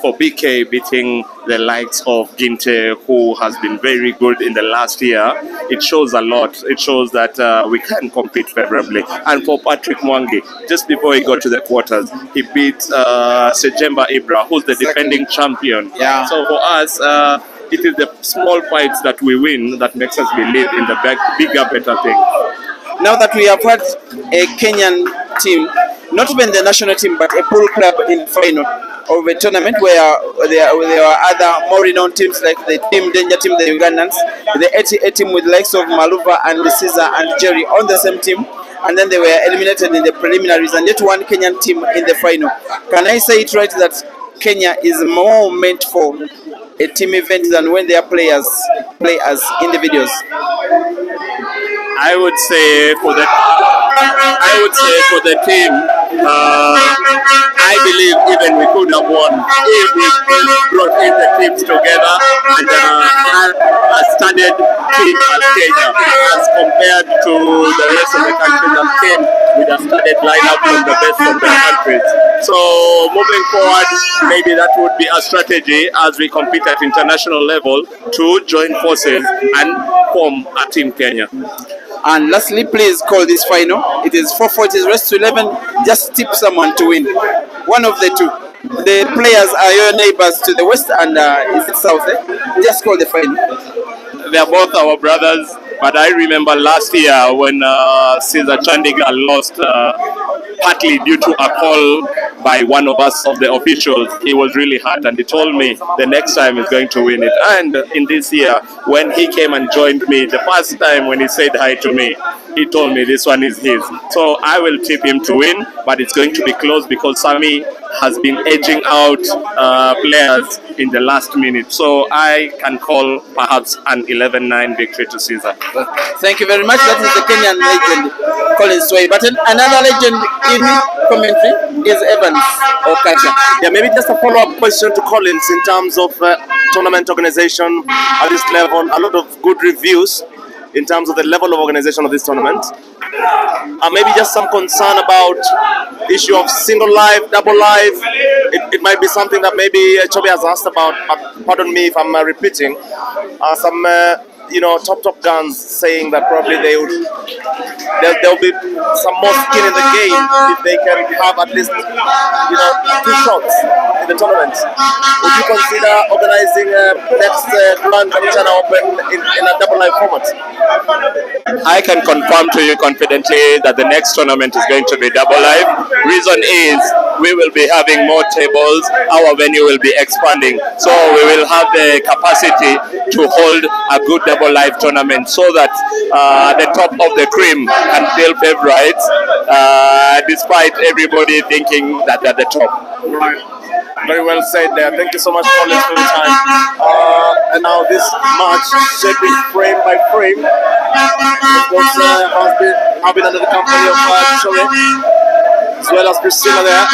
for BK beating the likes of Ginte, who has been very good in the last year, it shows a lot. It shows that we can compete favorably. And for Patrick Mwangi, just before he got to the quarters, he beat Sejemba Ibra, who's the defending champion. Yeah. So for us, it is the small fights that we win that makes us believe in the bigger, better things. Now that we have had a Kenyan team, not even the national team, but a pool club in final of a tournament where there were other more renowned teams like the Team Danger team, the Ugandans, the 88 team with the likes of Maluva and Caesar and Jerry on the same team, and then they were eliminated in the preliminaries, and yet one Kenyan team in the final. Can I say it right that Kenya is more meant for a team event than when their players play as individuals? I would say for the team, I believe even we could have won if we brought in the teams together and had a standard team as Kenya, as compared to the rest of the countries that came with a standard lineup from the best of their countries. So moving forward, maybe that would be a strategy as we compete at international level to join forces and form a Team Kenya. And lastly, please call this final. It is 4-4, it is rest to 11. Just tip someone to win. One of the two. The players are your neighbors to the west and is it south? Just call the final. They are both our brothers, but I remember last year when Caesar Chandigarh lost, partly due to a call by one of us of the officials. He was really hurt, and he told me the next time he's going to win it. And in this year, when he came and joined me, the first time when he said hi to me, he told me this one is his. So I will tip him to win, but it's going to be close because Sammy has been edging out players in the last minute. So I can call perhaps an 11-9 victory to Caesar. Thank you very much. That is the Kenyan legend, Colin Sway. But another legend in commentary is Evans Okacha. Yeah, maybe just a follow-up question to Collins in terms of tournament organization at this level. A lot of good reviews in terms of the level of organization of this tournament. Maybe just some concern about issue of single live, double live. It might be something that maybe Chobe has asked about. Pardon me if I'm repeating. Some top guns saying that probably there'll be some more skin in the game if they can have at least 2 shots in the tournament. Would you consider organizing next Grand MCHANA Open in a double live format? I can confirm to you confidently that the next tournament is going to be double live. Reason is we will be having more tables. Our venue will be expanding, so we will have the capacity to hold a good double live tournament, so that the top of the cream can still favorites, despite everybody thinking that they're the top. Very well said there. Thank you so much, Collins, for your time. And now this match, shaping frame by frame, Of course, have been under the company of Chore, as well as Priscilla there.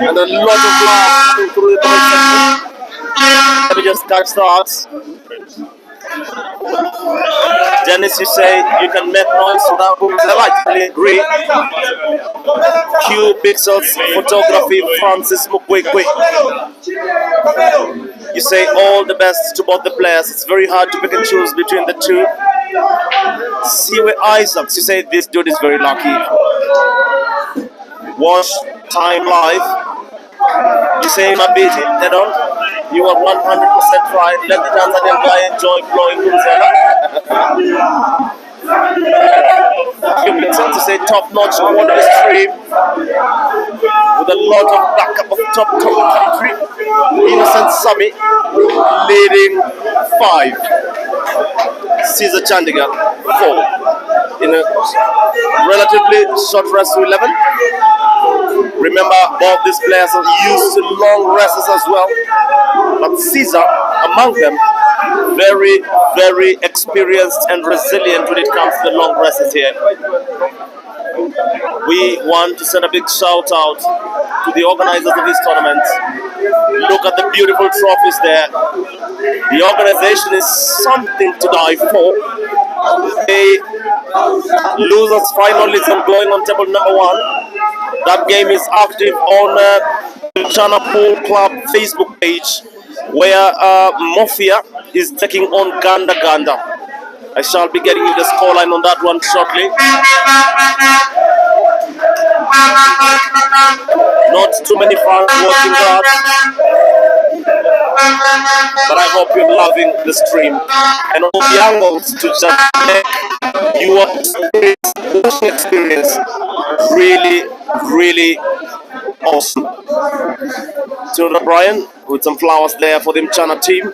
And a lot of love coming through the comment section. Let me just catch that. Dennis, you say you can make noise without booms. I totally agree. Q Pixels Photography, Francis Mukwekwe. You say all the best to both the players. It's very hard to pick and choose between the two. Siwe Isaacs, you say this dude is very lucky. Watch Time Live. You say Mabiti, dead on. You are 100% right. Let the Tanzanian guy enjoy blowing Vuvuzela. You can sense to say top-notch quality stream with a lot of backup of top country. Innocent Sammy leading 5. Caesar Chandigarh 4 in a relatively short rest to 11. Remember, both these players are used to long rests as well. But Caesar, among them, very, very experienced and resilient when it comes to the long rests here. We want to send a big shout out to the organizers of this tournament. Look at the beautiful trophies there. The organization is something to die for. The losers finalism going on table number 1. That game is active on MCHANA Pool Club Facebook page, where Mafia is taking on Ganda Ganda. I shall be getting you the scoreline on that one shortly. Not too many fans watching that, but I hope you're loving the stream and all the angles to just make your watching experience really, really awesome. To Brian with some flowers there for the MCHANA team.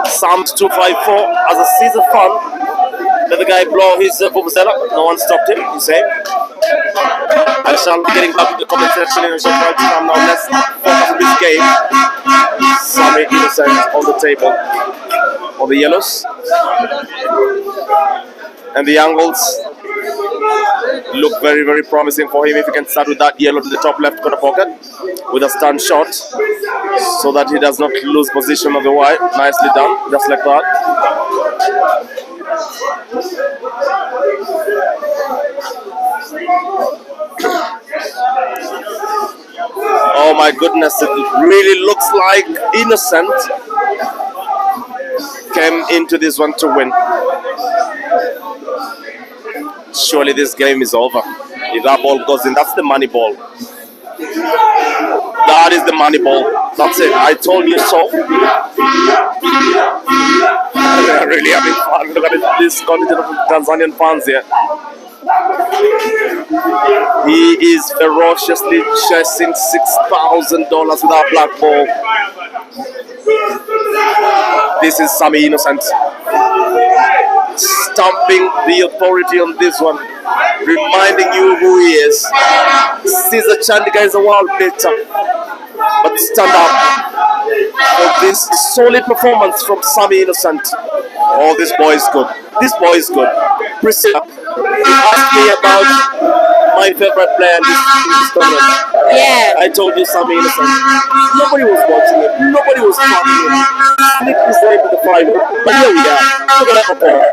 Psalms 254 as a season fun. Let the guy blow his vuvuzela. No one stopped him, you say. I shall be getting back to the comment section in a short while to come now. Let's focus on this game. Sammy Innocent on the table. On the yellows. And the angles look very, very promising for him if he can start with that yellow to the top left corner pocket with a stand shot so that he does not lose position of the white. Nicely done, just like that. Oh my goodness, it really looks like Innocent came into this one to win. Surely this game is over. If that ball goes in, that's the money ball. That is the money ball. That's it. I told you so. They're really having fun. Look at this contingent of Tanzanian fans here. He is ferociously chasing $6,000 with that black ball. This is Sammy Innocent. Stamping the authority on this one, reminding you who he is. Caesar Chandigarh is a world beater, but stand up for this solid performance from Sammy Innocent. Oh, this boy is good. This boy is good. Priscilla, you asked me about my favorite player in this tournament. Yeah. I told you Sammy Innocent. Nobody was watching it. Nobody was watching it. Slipped his way to the final. But here we are. Look at that performance.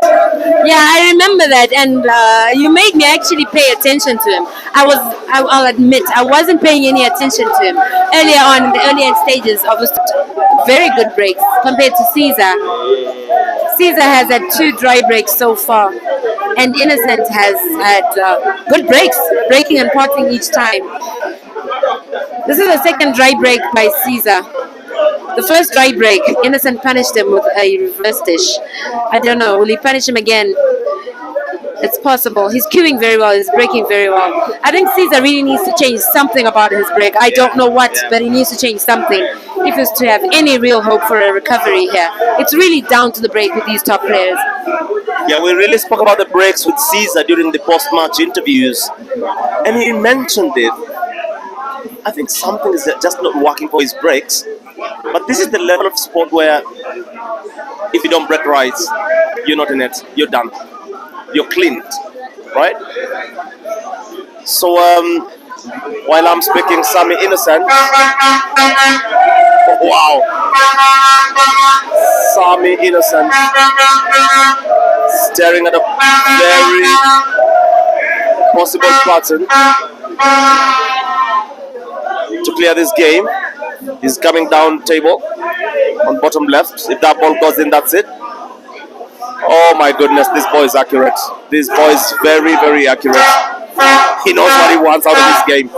Yeah, I remember that, and you made me actually pay attention to him. I'll admit, I wasn't paying any attention to him earlier on in the earlier stages of his very good breaks compared to Caesar. Caesar has had 2 dry breaks so far, and Innocent has had good breaks, breaking and potting each time. This is the second dry break by Caesar. The first dry break, Innocent punished him with a reverse dish. I don't know, will he punish him again? It's possible. He's queuing very well, he's breaking very well. I think Caesar really needs to change something about his break. I don't know what, but he needs to change something if he's to have any real hope for a recovery here. It's really down to the break with these top players. Yeah, we really spoke about the breaks with Caesar during the post-match interviews, and he mentioned it. I think something is just not working for his breaks. But this is the level of sport where if you don't break rights, you're not in it. You're done. You're cleaned, right? So while I'm speaking, Sammy Innocent. Wow. Sammy Innocent staring at a very possible pattern to clear this game. He's coming down table on bottom left. If that ball goes in, that's it. Oh my goodness, this boy is accurate. This boy is very, very accurate. He knows what he wants out of this game.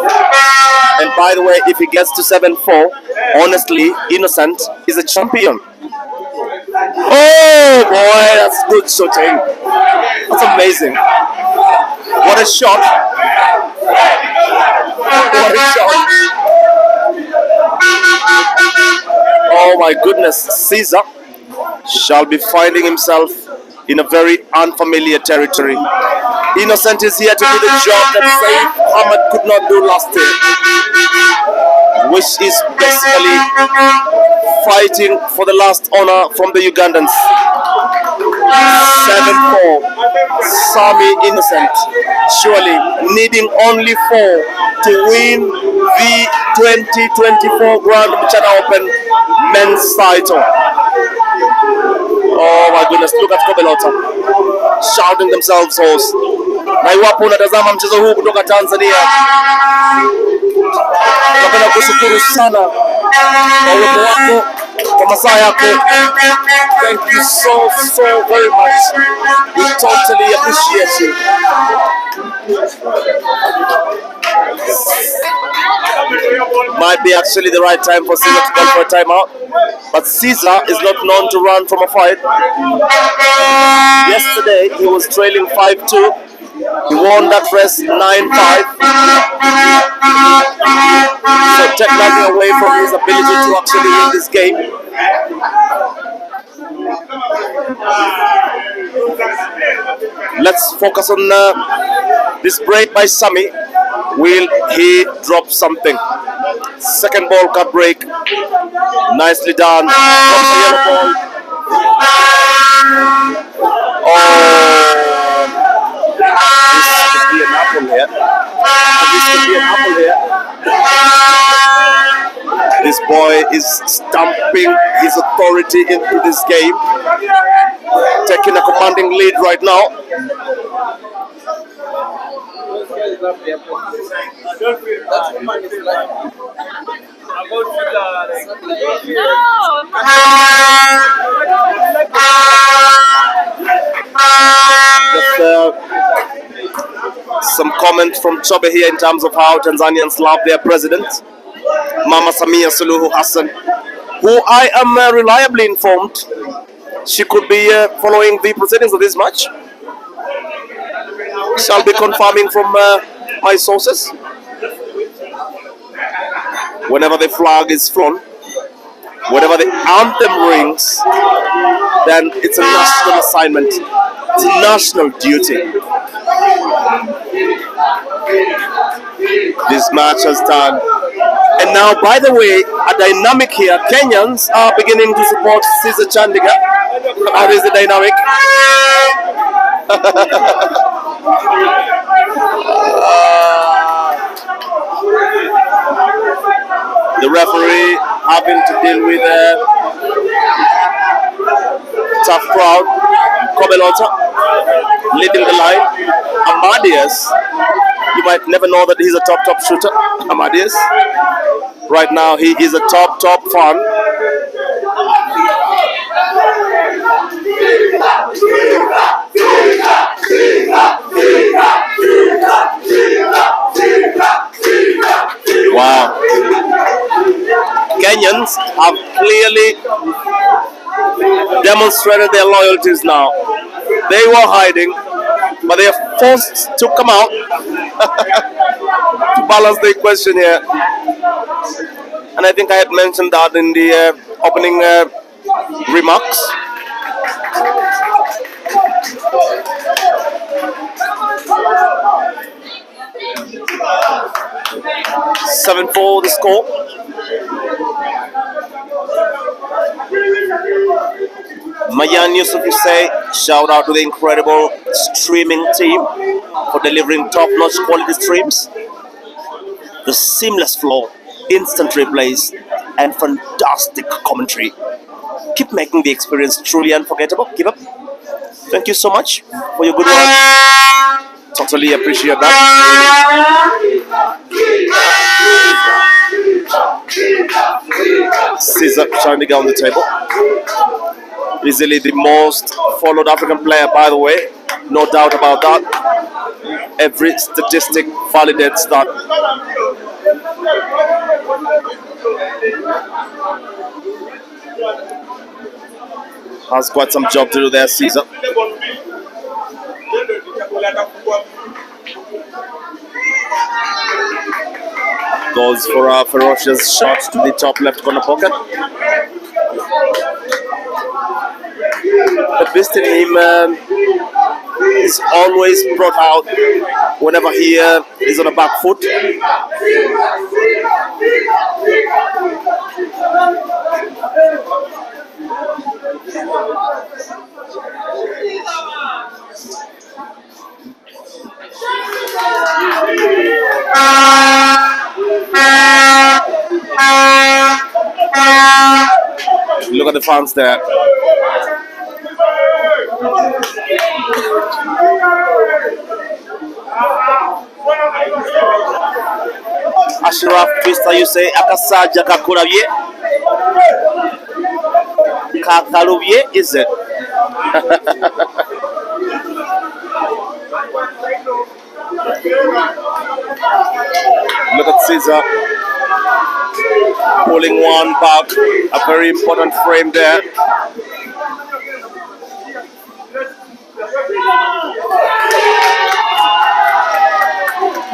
And by the way, if he gets to 7-4, honestly, Innocent is a champion. Oh boy, that's good shooting. That's amazing. What a shot. What a shot. Oh my goodness, Caesar shall be finding himself in a very unfamiliar territory. Innocent is here to do the job that Saif Ahmed could not do last year, which is basically fighting for the last honor from the Ugandans. 7-4, Sammy Innocent, surely needing only 4 to win the 2024 Grand MCHANA Open men's title. Oh my goodness, look at Kobelota shouting themselves hoarse. Na iwapo unatazama mchezo huu kutoka Tanzania, napenda kushukuru sana kwa uwepo wako, kwa masaa yako. Thank you so very much. We totally appreciate you. Might be actually the right time for Caesar to go for a timeout, but Caesar is not known to run from a fight. Yesterday he was trailing 5-2. He won that race 9-5. So take nothing away from his ability to actually win this game. Let's focus on this break by Sammy. Will he drop something? Second ball cut break. Nicely done. Drops the yellow ball. Oh. This could be an apple here. This could be an apple here. This boy is stamping his authority into this game. Taking a commanding lead right now. Some comment from Chobe here in terms of how Tanzanians love their president, Mama Samia Suluhu Hassan, who I am reliably informed she could be following the proceedings of this match. Shall be confirming from my sources. Whenever the flag is flown, whenever the anthem rings, then it's a national assignment. It's a national duty. This match has done. And now, by the way, a dynamic here. Kenyans are beginning to support Caesar Chandiga. How is the dynamic? The referee having to deal with a tough crowd. Kobelota leading the line. Amadius, you might never know that he's a top shooter. Amadius, right now he is a top fan. Wow. Kenyans have clearly demonstrated their loyalties now. They were hiding, but they are forced to come out to balance the equation here. And I think I had mentioned that in the opening remarks. .7-4 the score. Mayan Yusuf, you say, shout out to the incredible streaming team for delivering top-notch quality streams. The seamless flow, instant replays, and fantastic commentary. Keep making the experience truly unforgettable. Keep up. Thank you so much for your good work. Totally appreciate that. Caesar trying to get on the table. Easily the most followed African player, by the way. No doubt about that. Every statistic validates that. Has quite some job to do there, Caesar. Goes for a ferocious shot to the top left corner pocket. The beast in him is always brought out whenever he is on a back foot. Look at the fans there. Ashraf Twister, you say, Akasaja Kakurabye. Kakarubye, is it? Look at Caesar pulling one back, a very important frame there.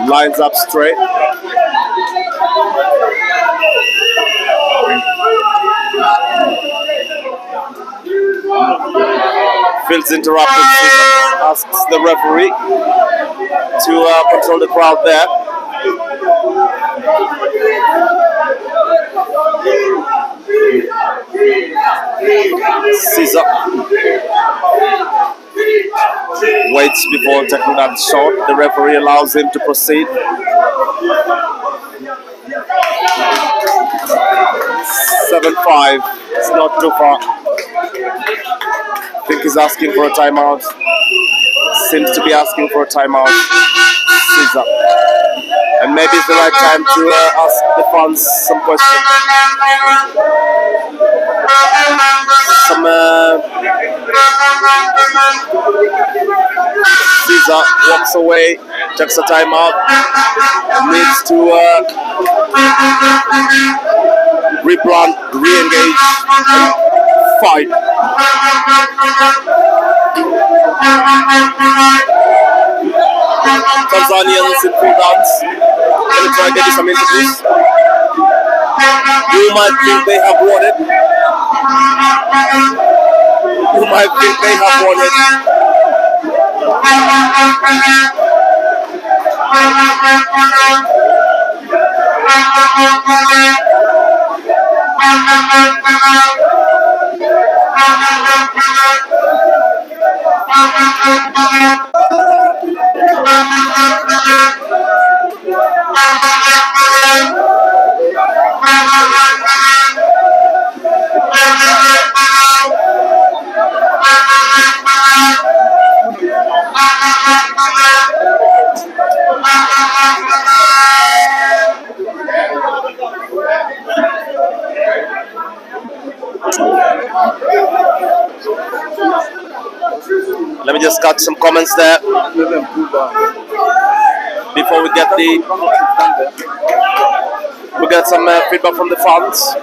Lines up straight. Feels interrupted. Asks the referee to control the crowd there. Caesar waits before taking that shot. The referee allows him to proceed. 7-5. It's not too far. I think he's asking for a timeout. Seems to be asking for a timeout. Caesar. And maybe it's the right time to ask the fans some questions. Caesar walks away, takes a timeout, needs to rebrand, re-engage, and fight. Tanzanians in full dance. Gonna try and get you some interviews. You might think they have won it. You might think they have won it. Let me just cut some comments there before we get some feedback from the fans.